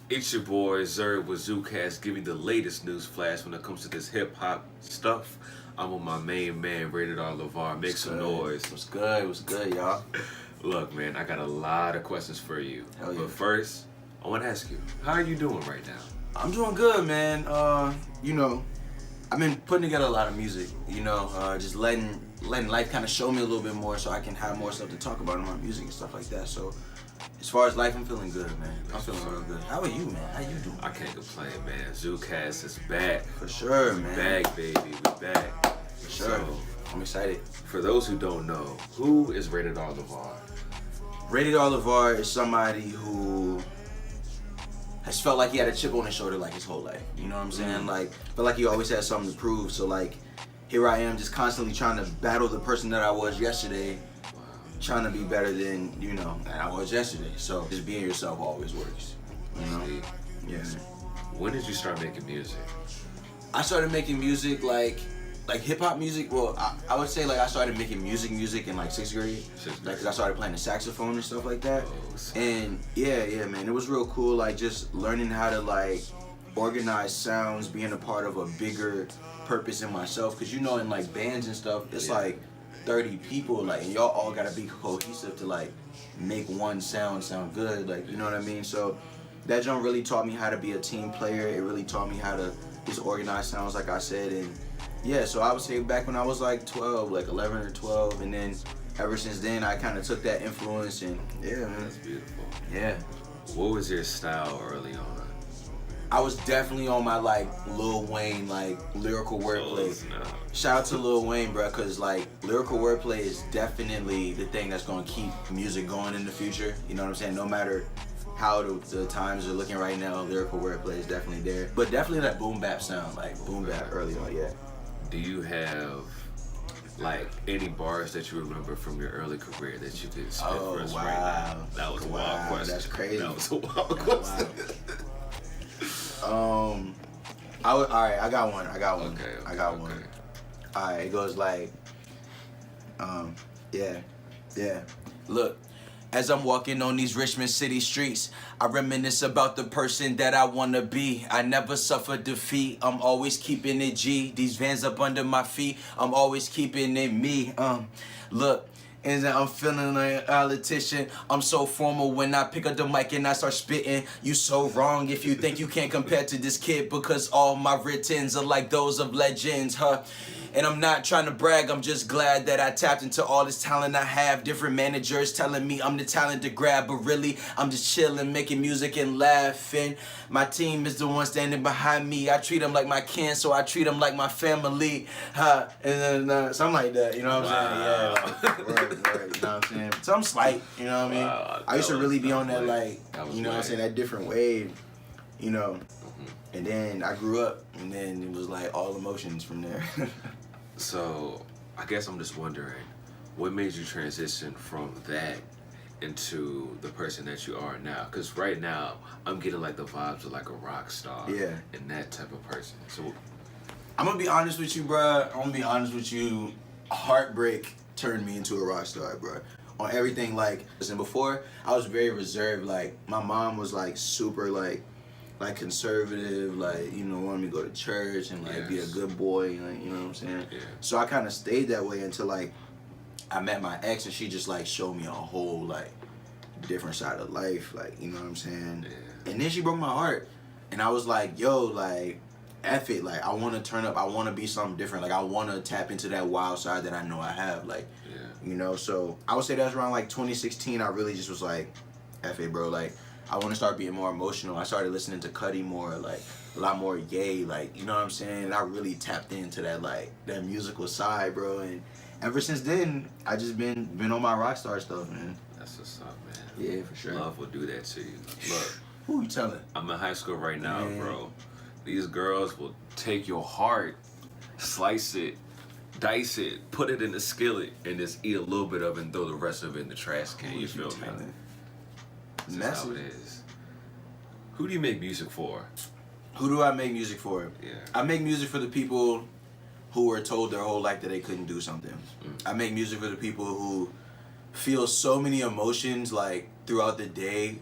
It's your boy Zuri with ZuCast, giving the latest news flash when it comes to this hip hop stuff. I'm with my main man, Rated R Levar. Make some noise. What's good? What's good, y'all? Look, man, I got a lot of questions for you. Hell yeah. But first, I want to ask you, how are you doing right now? I'm doing good, man. I've been putting together a lot of music. Just letting life kind of show me a little bit more, so I can have more stuff to talk about in my music and stuff like that. So, as far as life, I'm feeling good, man. I'm feeling real good. How are you, man? How you doing? I can't complain, man. ZuCast is back. For sure, man. We back, baby. We back. For sure. So, I'm excited. for those who don't know, who is Rated R Levar? Rated R Levar is somebody who has felt like he had a chip on his shoulder like his whole life. You know what I'm saying? Like, felt like he always had something to prove. So like, here I am just constantly trying to battle the person that I was yesterday, trying to be better than, than I was yesterday. So just being yourself always works. You know? See? Yeah. When did you start making music? I started making music like hip hop music. Well, I would say like I started making music in like 6th grade. Like, cause I started playing the saxophone and stuff like that. And yeah, man, it was real cool. Like just learning how to like organize sounds, being a part of a bigger purpose in myself. Cause in like bands and stuff, it's like 30 people, like, and y'all all gotta be cohesive to like make one sound good. Like, you know what I mean? So that jump really taught me how to be a team player. It really taught me how to just organize sounds, like I said. And yeah, so I would say back when I was like 12, like 11 or 12, and then ever since then I kind of took that influence, and yeah, man. That's beautiful. Yeah. What was your style early on? I was definitely on my like Lil Wayne, like lyrical wordplay. Shout out to Lil Wayne, bro, cause like lyrical wordplay is definitely the thing that's gonna keep music going in the future. You know what I'm saying? No matter how the times are looking right now, lyrical wordplay is definitely there. But definitely that boom bap sound, like boom bap early on, yeah. Do you have like any bars that you remember from your early career that you could spit for us right now? That was a wild question. That's crazy. That was a wild question. Alright, I got one. Okay, I got one. Alright, it goes like, yeah. Look, as I'm walking on these Richmond City streets, I reminisce about the person that I wanna be. I never suffer defeat, I'm always keeping it G. These vans up under my feet, I'm always keeping it me. Look, and I'm feeling like a politician. I'm so formal when I pick up the mic and I start spitting. You so wrong if you think you can't compare to this kid, because all my writtens are like those of legends, huh? And I'm not trying to brag, I'm just glad that I tapped into all this talent I have. Different managers telling me I'm the talent to grab, but really, I'm just chilling, making music and laughing. My team is the one standing behind me. I treat them like my kin, so I treat them like my family. And then something like that, you know what I'm saying? Yeah, word, you know what I'm saying? Something slight, you know what I mean? Wow, I used to really be on that, like, you know what I'm saying, that different wave, you know? And then I grew up, and then it was like all emotions from there. So, I guess I'm just wondering, what made you transition from that into the person that you are now? Because right now, I'm getting like the vibes of like a rock star. Yeah. And that type of person. So, I'm gonna be honest with you, bruh. I'm gonna be honest with you. Heartbreak turned me into a rock star, bruh. On everything, like, listen, before, I was very reserved. Like, my mom was like super like conservative, like, wanted me to go to church and like be a good boy, like, you know what I'm saying? Yeah. So I kind of stayed that way until like I met my ex, and she just like showed me a whole like different side of life, like, you know what I'm saying? Yeah. And then she broke my heart, and I was like, yo, like, F it, like, I want to turn up, I want to be something different, like, I want to tap into that wild side that I know I have, like, so I would say that's around like 2016. I really just was like, F it, bro, like, I want to start being more emotional. I started listening to Cudi more, like a lot more Ye, like, you know what I'm saying? And I really tapped into that, like, that musical side, bro. And ever since then, I just been on my rock star stuff, man. That's what's up, man. Yeah, for sure. Love will do that to you. Look, who you telling? I'm in high school right now, Man. bro. These girls will take your heart, slice it, dice it, put it in the skillet, and just eat a little bit of it and throw the rest of it in the trash can. Who You you feel me? telling? That's how it is. Who do you make music for? Who do I make music for? Yeah. I make music for the people who were told their whole life that they couldn't do something. I make music for the people who feel so many emotions like throughout the day,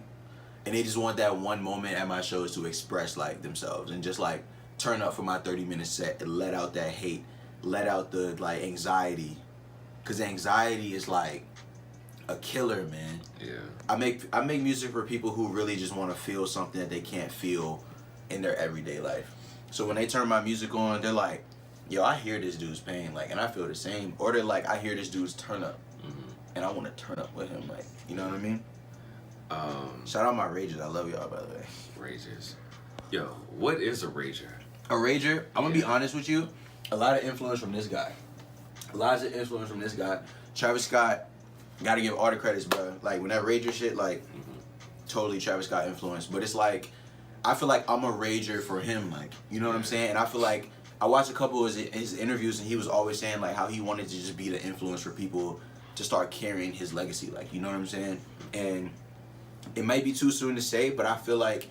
and they just want that one moment at my shows to express like themselves and just like turn up for my 30-minute set and let out that hate, let out the like anxiety, because anxiety is like a killer, man. Yeah. I make music for people who really just want to feel something that they can't feel in their everyday life. So when they turn my music on, they're like, yo, I hear this dude's pain, like, and I feel the same. Or they're like, I hear this dude's turn up, and I want to turn up with him, like, you know what I mean? Shout out my ragers. I love y'all, by the way. Ragers. Yo, what is a rager? A rager, I'm gonna be honest with you, a lot of influence from this guy. Travis Scott, gotta give all the credits, bro. Like, when that rager shit, like, totally Travis Scott influence. But it's like, I feel like I'm a rager for him, like, you know what I'm saying? And I feel like, I watched a couple of his interviews, and he was always saying, like, how he wanted to just be the influence for people to start carrying his legacy, like, you know what I'm saying? And it might be too soon to say, but I feel like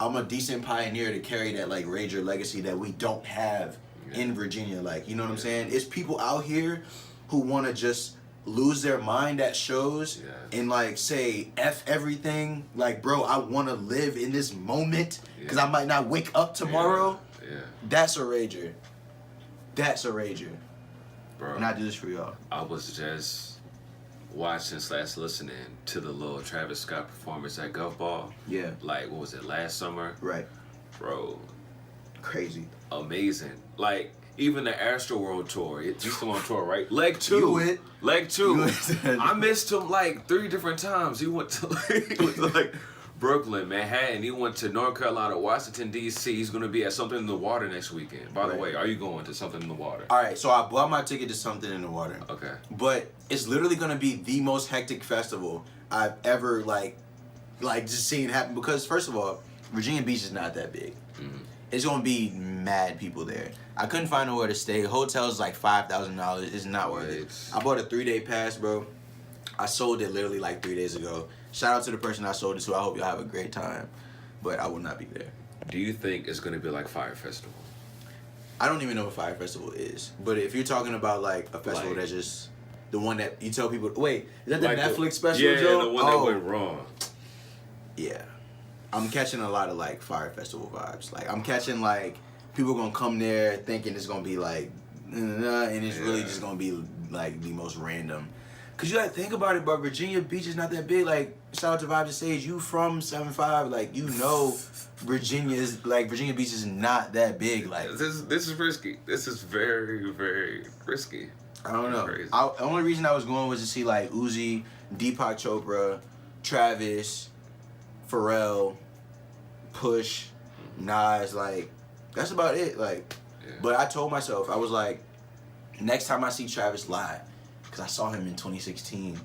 I'm a decent pioneer to carry that, like, rager legacy that we don't have in Virginia, like, you know what I'm saying? It's people out here who want to just lose their mind at shows and, like, say F everything. Like, bro, I want to live in this moment because I might not wake up tomorrow. Yeah. That's a rager. That's a rager. Bro. And I do this for y'all. I was just watching / listening to the little Travis Scott performance at Gulf Ball. Yeah. Like, what was it, last summer? Right. Bro. Crazy. Amazing. Like, even the Astroworld tour, he's still on tour, right? Leg 2. You went. Leg 2. I missed him like 3 different times. He went to like Brooklyn, Manhattan. He went to North Carolina, Washington, D.C. He's going to be at Something in the Water next weekend. By the way, are you going to Something in the Water? All right, so I bought my ticket to Something in the Water. Okay. But it's literally going to be the most hectic festival I've ever, like just seen happen. Because, first of all, Virginia Beach is not that big. It's going to be mad people there. I couldn't find nowhere to stay. Hotels like $5,000. It's not worth it. I bought a 3-day pass, bro. I sold it literally like 3 days ago. Shout out to the person I sold it to. I hope y'all have a great time. But I will not be there. Do you think it's going to be like Fire Festival? I don't even know what Fire Festival is. But if you're talking about like a festival Like, that's just the one that you tell people, wait, is that the like Netflix special, yeah, Joe? the one that went wrong. Yeah. I'm catching a lot of like Fire Festival vibes. Like, I'm catching like people gonna come there thinking it's gonna be like, and it's really just gonna be like the most random. Cause you gotta think about it, but Virginia Beach is not that big. Like, shout out to Vibes to Sage, you from 7-5, like, you know, Virginia Beach is not that big. Like, this is risky. This is very, very risky. I don't know. Crazy. The only reason I was going was to see like Uzi, Deepak Chopra, Travis, Pharrell, Push, Nas. Like, that's about it. Like, but I told myself, I was like, next time I see Travis live, because I saw him in 2016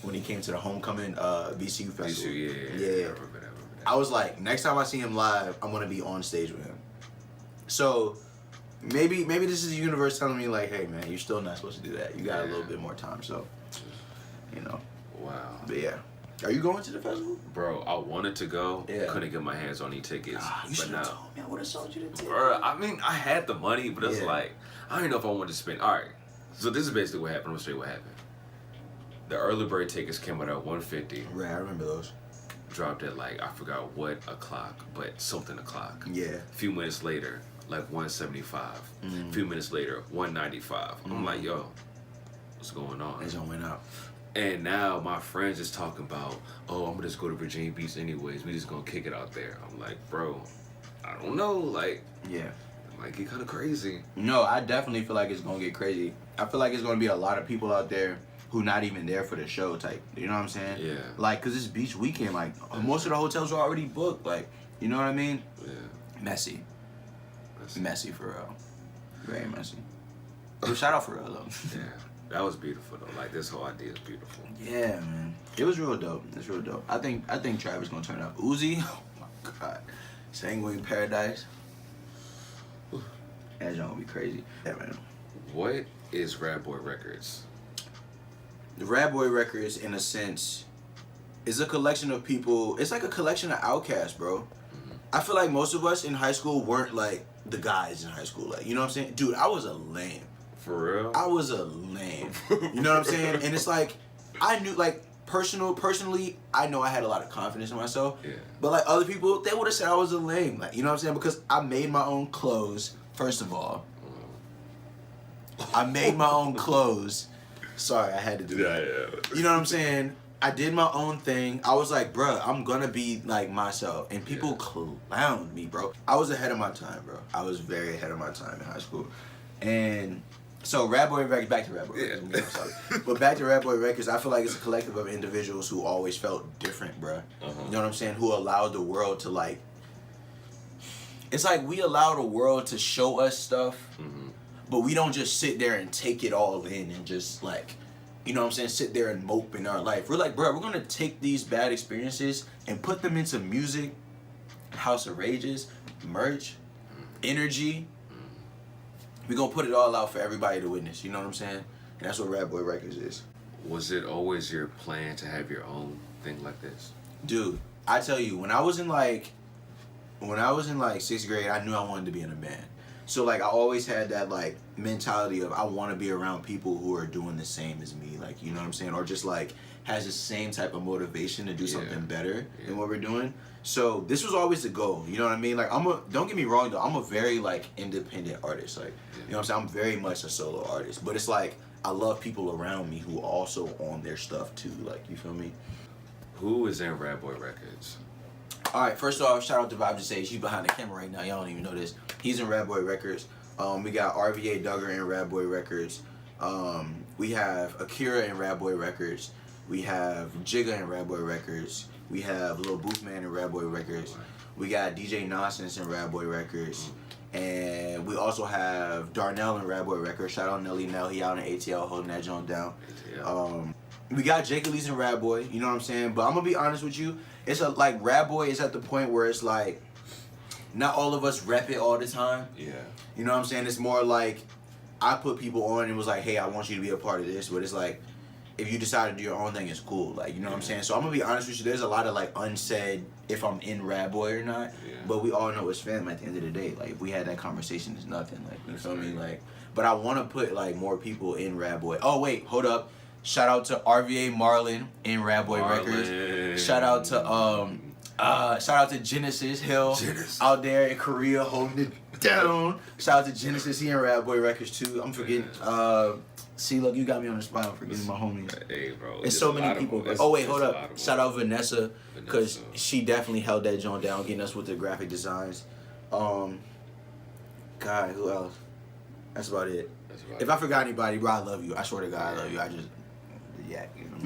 when he came to the Homecoming VCU Festival. Yeah. I remember that. I was like, next time I see him live, I'm gonna be on stage with him. So maybe this is the universe telling me like, hey man, you're still not supposed to do that. You got a little bit more time. So, you know. Wow. But yeah. Are you going to the festival? Bro, I wanted to go. Yeah. Couldn't get my hands on any tickets. You should have told me. I would have sold you the ticket. Bro, I mean, I had the money, but it's like, I don't know if I wanted to spend. All right. So this is basically what happened. I'm going to show you what happened. The early bird tickets came out at $150. Right, I remember those. Dropped at like, I forgot what o'clock, but something o'clock. Yeah. A few minutes later, like $175. A few minutes later, $195. I'm like, yo, what's going on? It's gonna went up. And now my friends is talking about, oh, I'm gonna just go to Virginia Beach anyways. We just gonna kick it out there. I'm like, bro, I don't know. Like, yeah, it might get kind of crazy. No, I definitely feel like it's gonna get crazy. I feel like it's gonna be a lot of people out there who not even there for the show type. You know what I'm saying? Yeah. Like, cause it's beach weekend. Like, most of the hotels are already booked. Like, you know what I mean? Yeah. Messy for real. Very messy. But shout out for real though. Yeah. That was beautiful though. Like, this whole idea is beautiful. Yeah, man. It was real dope. It's real dope. I think Travis gonna turn up. Uzi, oh my god. Sanguine Paradise. That's gonna be crazy. Yeah, man. What is Rad Boy Records? The Rad Boy Records, in a sense, is a collection of people. It's like a collection of outcasts, bro. I feel like most of us in high school weren't like the guys in high school. Like, you know what I'm saying? Dude, I was a lame. For real? I was a lame. You know what I'm saying? And it's like, I knew, like, personally, I know I had a lot of confidence in myself. Yeah. But like other people, they would have said I was a lame. Like, you know what I'm saying? Because I made my own clothes. First of all, I made my own clothes. Sorry, I had to do that. Yeah. You know what I'm saying? I did my own thing. I was like, bruh, I'm gonna be like myself. And people clowned me, bro. I was ahead of my time, bro. I was very ahead of my time in high school. And so Rad Boy Records, back to Rad Boy Records. Yeah. I'm sorry. But back to Rad Boy Records, I feel like it's a collective of individuals who always felt different, bruh. You know what I'm saying? Who allowed the world to like, it's like we allow the world to show us stuff, but we don't just sit there and take it all in and just like, you know what I'm saying, sit there and mope in our life. We're like, bro, we're gonna take these bad experiences and put them into music, House of Rages, merch, energy. We're gonna put it all out for everybody to witness, you know what I'm saying? And that's what Rad Boy Records is. Was it always your plan to have your own thing like this? Dude, I tell you, when I was in like 6th grade, I knew I wanted to be in a band. So like I always had that like mentality of I want to be around people who are doing the same as me, like, you know what I'm saying, or just like has the same type of motivation to do something better than what we're doing. So this was always the goal, you know what I mean? Like don't get me wrong though, I'm a very like independent artist, like, you know what I'm saying, I'm very much a solo artist, but it's like I love people around me who also own their stuff too, like, you feel me? Who is in Rad Boy Records? All right, first off, shout out to Vibe to say she's behind the camera right now. Y'all don't even know this. He's in Rad Boy Records. We got RVA Duggar in Rad Boy Records. We have Akira in Rad Boy Records. We have Jigga in Rad Boy Records. We have Lil Boofman in Rad Boy Records. We got DJ Nonsense in Rad Boy Records. And we also have Darnell in Rad Boy Records. Shout out Nelly Nell. He out in ATL holding that joint down. We got Jake Elise and Rad Boy. You know what I'm saying? But I'm going to be honest with you. It's like Rad Boy is at the point where it's like not all of us rep it all the time. Yeah. You know what I'm saying? It's more like I put people on and was like, hey, I want you to be a part of this. But it's like if you decide to do your own thing, it's cool. Like, you know what I'm saying? So I'm going to be honest with you. There's a lot of like unsaid if I'm in Rad Boy or not. Yeah. But we all know it's fam at the end of the day. Like if we had that conversation, it's nothing. Like, you feel me? Like, but I want to put like more people in Rad Boy. Oh, wait, hold up. Shout out to RVA Marlin in Rad Boy Records. Shout out to Genesis Hill out there in Korea holding it down. Shout out to Genesis, he in Rad Boy Records too. I'm forgetting. See, look, you got me on the spot. I'm forgetting my homies. Hey, bro. It's so many people. Oh wait, hold up. Shout out Vanessa, because she definitely held that joint down, getting us with the graphic designs. God, who else? That's about it. If I forgot anybody, bro, I love you. I swear to God, I love you. I just. Yeah, you know.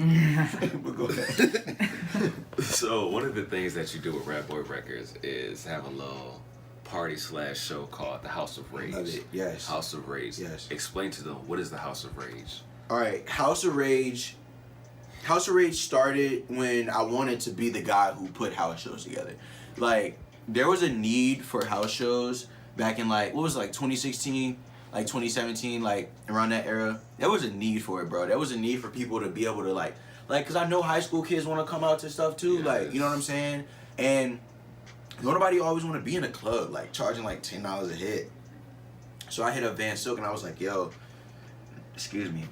But go ahead. So one of the things that you do with Rad Boy Records is have a little party/show called the House of Rage. Love it. Yes. House of Rage. Yes. Explain to them, what is the House of Rage? All right, House of Rage started when I wanted to be the guy who put house shows together. Like there was a need for house shows back in like what was it, like 2016. Like 2017, like around that era, there was a need for it, bro. There was a need for people to be able to like, cause I know high school kids want to come out to stuff too, like, you know what I'm saying? And nobody always want to be in a club, like charging like $10 a head. So I hit up Van Silk and I was like, yo, excuse me,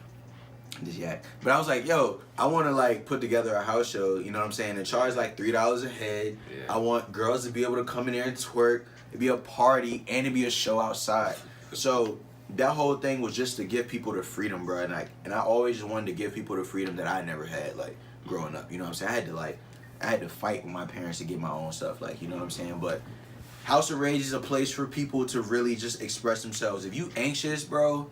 this yak. But I was like, yo, I want to like put together a house show, you know what I'm saying, and charge like $3 a head. Yeah. I want girls to be able to come in there and twerk, it'd be a party, and it'd be a show outside. So that whole thing was just to give people the freedom, bro. And I always just wanted to give people the freedom that I never had, like, growing up. You know what I'm saying? I had to fight with my parents to get my own stuff, like, you know what I'm saying? But House of Rage is a place for people to really just express themselves. If you anxious, bro,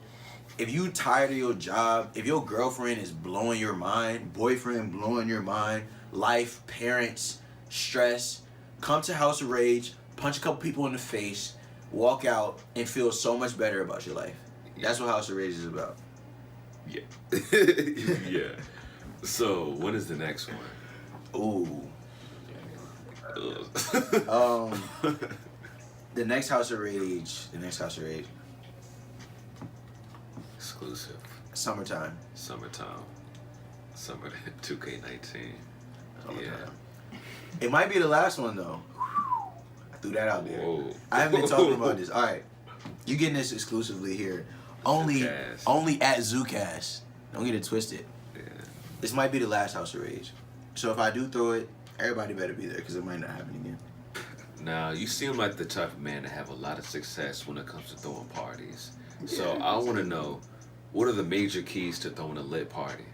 if you tired of your job, if your girlfriend is blowing your mind, boyfriend blowing your mind, life, parents, stress, come to House of Rage, punch a couple people in the face, walk out and feel so much better about your life. That's what House of Rage is about. Yeah. Yeah. So when is the next one? Ooh. The next House of Rage. Exclusive. Summertime. Summer 2K19. Yeah. It might be the last one though. I threw that out there. Whoa. I haven't been talking about this. All right, you getting this exclusively here. Only at ZuCast. Don't get it twisted. Yeah. This might be the last House of Rage. So if I do throw it, everybody better be there because it might not happen again. Now, you seem like the type of man to have a lot of success when it comes to throwing parties. So I want to know, what are the major keys to throwing a lit party?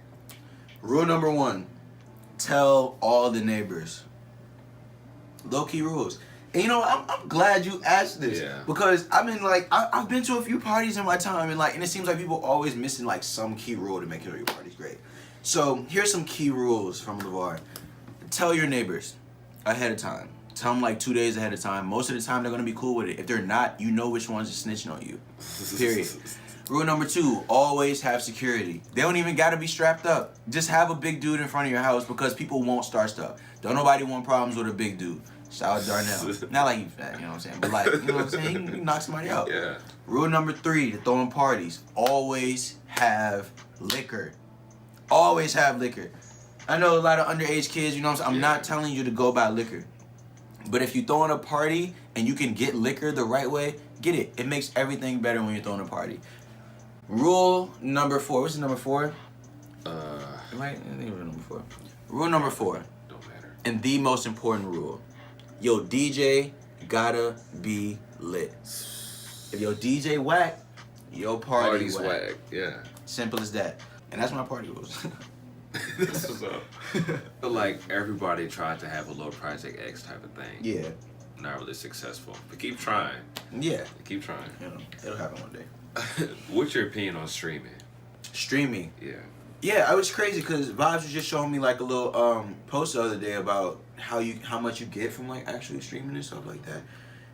Rule number 1, tell all the neighbors. Low-key rules. And you know, I'm glad you asked this. Yeah. Because I've been like, I've been to a few parties in my time, and it seems like people always missing like some key rule to make sure your party's great. So here's some key rules from Levar. Tell your neighbors ahead of time. Tell them like 2 days ahead of time. Most of the time they're gonna be cool with it. If they're not, you know which ones are snitching on you. Period. Rule number 2, always have security. They don't even gotta be strapped up. Just have a big dude in front of your house because people won't start stuff. Don't nobody want problems with a big dude. Shout out Darnell. Not like he's fat, you know what I'm saying? But like, you know what I'm saying? He can knock somebody out. Yeah. Rule number 3 to throwing parties. Always have liquor. Always have liquor. I know a lot of underage kids, you know what I'm saying? I'm not telling you to go buy liquor. But if you throwing a party and you can get liquor the right way, get it. It makes everything better when you're throwing a party. Rule number 4. What's the number 4? I think it was number 4. Rule number 4. Don't matter. And the most important rule. Yo, DJ gotta be lit. If your DJ whack, your party's whack. whack. Yeah. Simple as that. And that's my party rules. This is up. But like everybody tried to have a little Project X type of thing. Yeah. Not really successful. But keep trying. Yeah. Keep trying. You know, it'll happen one day. What's your opinion on streaming? Streaming. Yeah. Yeah, I was crazy because Vibes was just showing me like a little post the other day about how much you get from like actually streaming and stuff like that.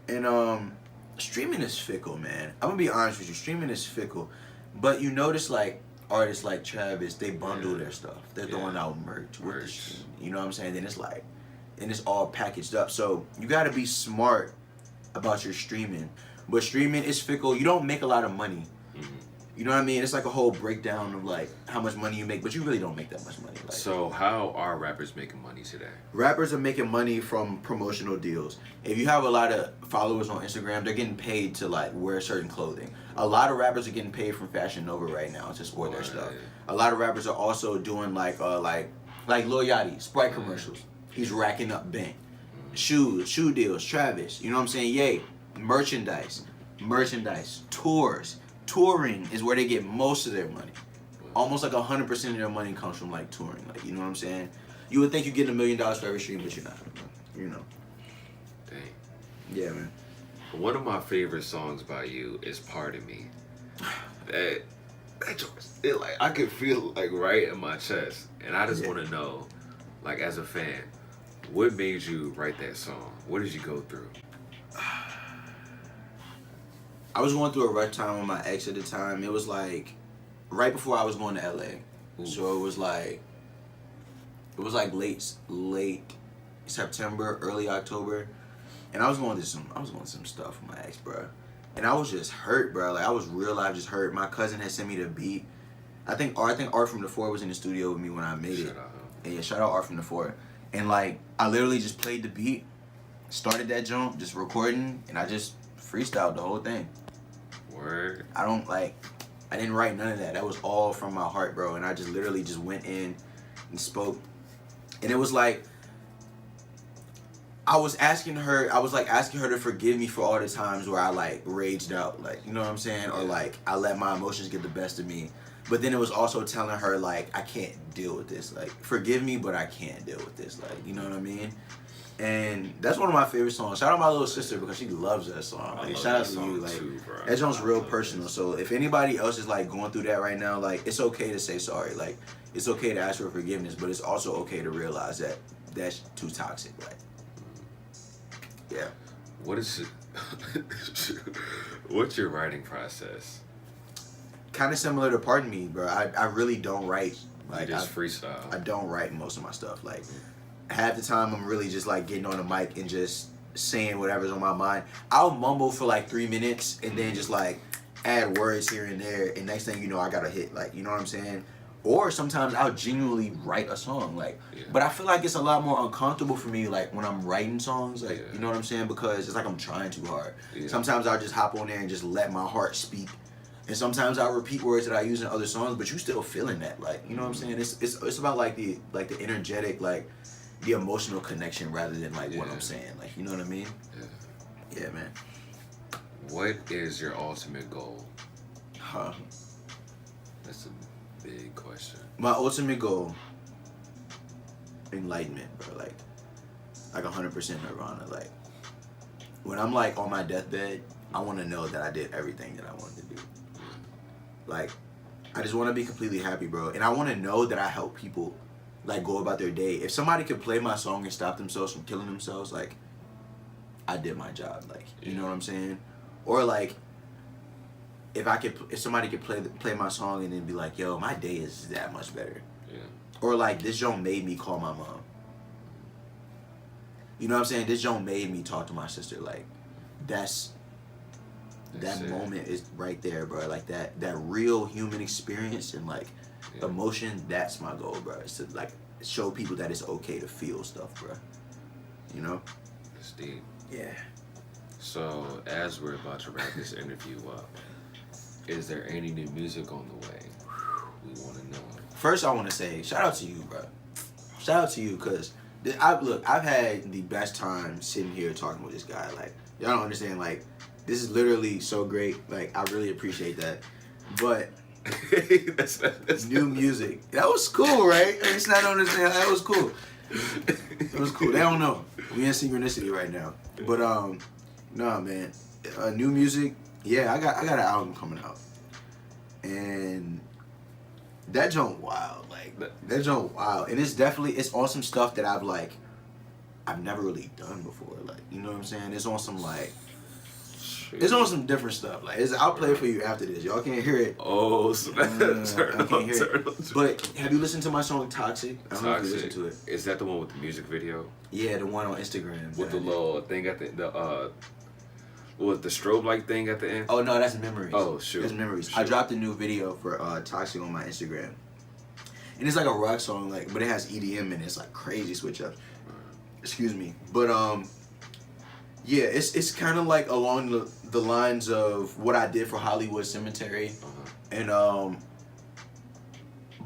And streaming is fickle, man. I'm gonna be honest with you, streaming is fickle. But you notice like artists like Travis, they bundle their stuff. They're throwing out merch with the stream. You know what I'm saying? Then it's all packaged up. So you gotta be smart about your streaming. But streaming is fickle. You don't make a lot of money. You know what I mean? It's like a whole breakdown of like how much money you make, but you really don't make that much money. Like, So how are rappers making money today? rappers are making money from promotional deals. If you have a lot of followers on Instagram, they're getting paid to like wear certain clothing. A lot of rappers are getting paid from Fashion Nova right now to sport their stuff. A lot of rappers are also doing like Lil Yachty, Sprite commercials. He's racking up bank. Shoe deals, Travis. You know what I'm saying? Yay. Merchandise, tours. Touring is where they get most of their money. Almost like 100% of their money comes from like touring. Like, you know what I'm saying? You would think you're getting $1 million for every stream, but you're not. You know. Dang. Yeah, man. One of my favorite songs by you is "Pardon Me." That it like I could feel like right in my chest, and I just want to know, like as a fan, what made you write that song? What did you go through? I was going through a rough time with my ex at the time. It was like right before I was going to LA. Ooh. So it was like late September, early October. And I was going through some stuff with my ex, bro. And I was just hurt, bro. Like I was real life just hurt. My cousin had sent me the beat. I think Art from the Four was in the studio with me when I made it. And yeah, shout out Art from the Four. And like I literally just played the beat, started that jump, just recording, and I just freestyled the whole thing. Word. I didn't write none of that. That was all from my heart, bro. And I just literally just went in and spoke. And it was like I was asking her to forgive me for all the times where I like raged out, like, you know what I'm saying? Or like I let my emotions get the best of me. But then it was also telling her like I can't deal with this. Like forgive me, but I can't deal with this. Like, you know what I mean? And that's one of my favorite songs. Shout out my little sister because she loves that song. Like, shout out to you. Like too, that song's real personal. So if anybody else is like going through that right now, like it's okay to say sorry. Like it's okay to ask for forgiveness, but it's also okay to realize that that's too toxic. Like, yeah. What's your writing process? Kind of similar to Pardon Me, bro. I really don't write. Like you just freestyle. I don't write most of my stuff. Like half the time I'm really just like getting on the mic and just saying whatever's on my mind. I'll mumble for like 3 minutes and then just like add words here and there, and next thing you know I got a hit. Like, you know what I'm saying? Or sometimes I'll genuinely write a song, like, but I feel like it's a lot more uncomfortable for me, like, when I'm writing songs, like, you know what I'm saying? Because it's like I'm trying too hard. Sometimes I'll just hop on there and just let my heart speak, And sometimes I repeat words that I use in other songs, but you still feeling that, like, you know what I'm saying? It's about like the energetic, like the emotional connection rather than like what I'm saying, like, you know what I mean? Yeah, man. What is your ultimate goal? Huh? That's a big question. My ultimate goal, enlightenment, bro. Like 100% nirvana. Like when I'm like on my deathbed, I want to know that I did everything that I wanted to do. Like I just want to be completely happy, bro. And I want to know that I help people like go about their day. If somebody could play my song and stop themselves from killing themselves, like I did my job. Like, you know what I'm saying? Or like if somebody could play my song and then be like, yo, my day is that much better. Yeah. Or like this joint made me call my mom. You know what I'm saying? This joint made me talk to my sister. Like that moment is right there, bro. Like that real human experience and like emotion, that's my goal, bro. It's to like show people that it's okay to feel stuff, bro. You know? It's deep. Yeah. So as we're about to wrap this interview up, is there any new music on the way? We want to know. First, I want to say shout out to you, bro. Shout out to you, cause I've had the best time sitting here talking with this guy. Like y'all don't understand. Like this is literally so great. Like I really appreciate that. But that's new music. That was cool, right? It's not understand. That was cool. It was cool. They don't know. We in synchronicity right now. But nah, man. New music. Yeah, I got an album coming out, and that joint wild. Like that joint wild, and it's on some stuff that I've never really done before. Like, you know what I'm saying? It's on some like. It's on some different stuff. Like, I'll play it for you after this. Y'all can't hear it. Oh, so I can't hear it. But have you listened to my song Toxic? I don't know if you listened to it. Is that the one with the music video? Yeah, the one on Instagram. With the little thing at the what, the strobe like thing at the end? Oh no, that's Memories. Oh shoot. That's Memories. Shoot. I dropped a new video for Toxic on my Instagram. And it's like a rock song, like, but it has EDM in it. It's like crazy switch up. Excuse me. But yeah, it's kind of like along the lines of what I did for Hollywood Cemetery, and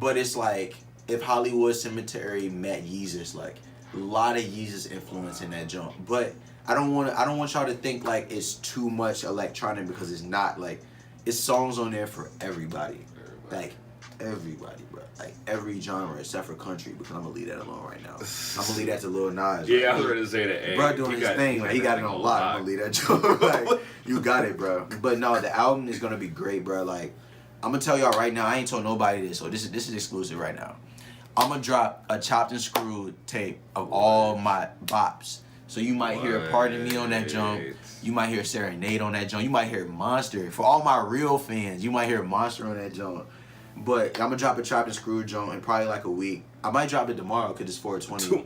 but it's like if Hollywood Cemetery met Yeezus, like a lot of Yeezus influence in that jump. But I don't want y'all to think like it's too much electronic, because it's not. Like it's songs on there for everybody. Like everybody, bro. Like every genre except for country, because I'm gonna leave that alone right now. I'm gonna leave that to Lil Nas. Yeah, right? I was ready to say that. Hey, bro doing his thing, like he got it on lock. I'm gonna leave that joke. Like you got it, bro. But no, the album is gonna be great, bro. Like I'm gonna tell y'all right now, I ain't told nobody this, so this is exclusive right now. I'm gonna drop a chopped and screwed tape of all my bops. So you might hear a Pardon Me on that jump. You might hear Serenade on that jump. You might hear Monster. For all my real fans, you might hear Monster on that jump. But I'm gonna drop a chopped and screwed jump in probably like a week. I might drop it tomorrow because it's 420.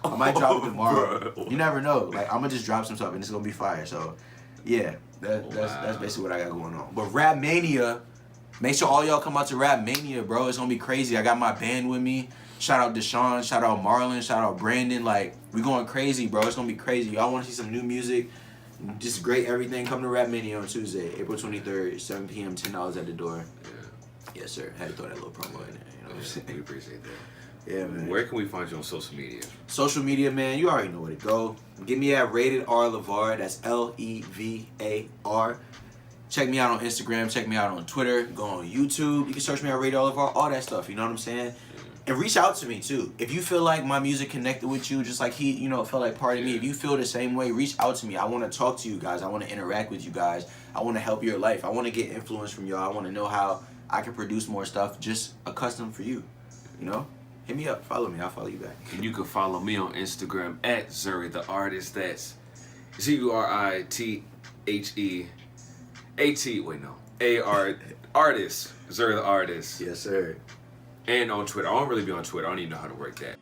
I might drop it tomorrow. You never know. Like I'm gonna just drop some stuff and it's gonna be fire. So yeah, that's basically what I got going on. But Rap Mania, make sure all y'all come out to Rap Mania, bro. It's gonna be crazy. I got my band with me. Shout out Deshaun, shout out Marlon, shout out Brandon. Like we going crazy, bro. It's gonna be crazy. Y'all want to see some new music? Just great everything. Come to Rap Mania on Tuesday, April 23rd, 7 p.m. $10 at the door. Yes, sir. Had to throw that little promo in there. You know what I'm saying? We appreciate that. Yeah, man. Where can we find you on social media? Social media, man. You already know where to go. Get me at Rated R Levar. That's Levar. Check me out on Instagram. Check me out on Twitter. Go on YouTube. You can search me at Rated R Levar. All that stuff. You know what I'm saying? And reach out to me too. If you feel like my music connected with you, just like he, felt like part of me. If you feel the same way, reach out to me. I want to talk to you guys. I want to interact with you guys. I want to help your life. I want to get influence from y'all. I want to know how I can produce more stuff just a custom for you. Hit me up. Follow me. I'll follow you back. And you can follow me on Instagram at Zuri the Artist. That's ZURITHEAT. Wait, no. AR Artist. Zuri the Artist. Yes, sir. And on Twitter. I don't really be on Twitter. I don't even know how to work that.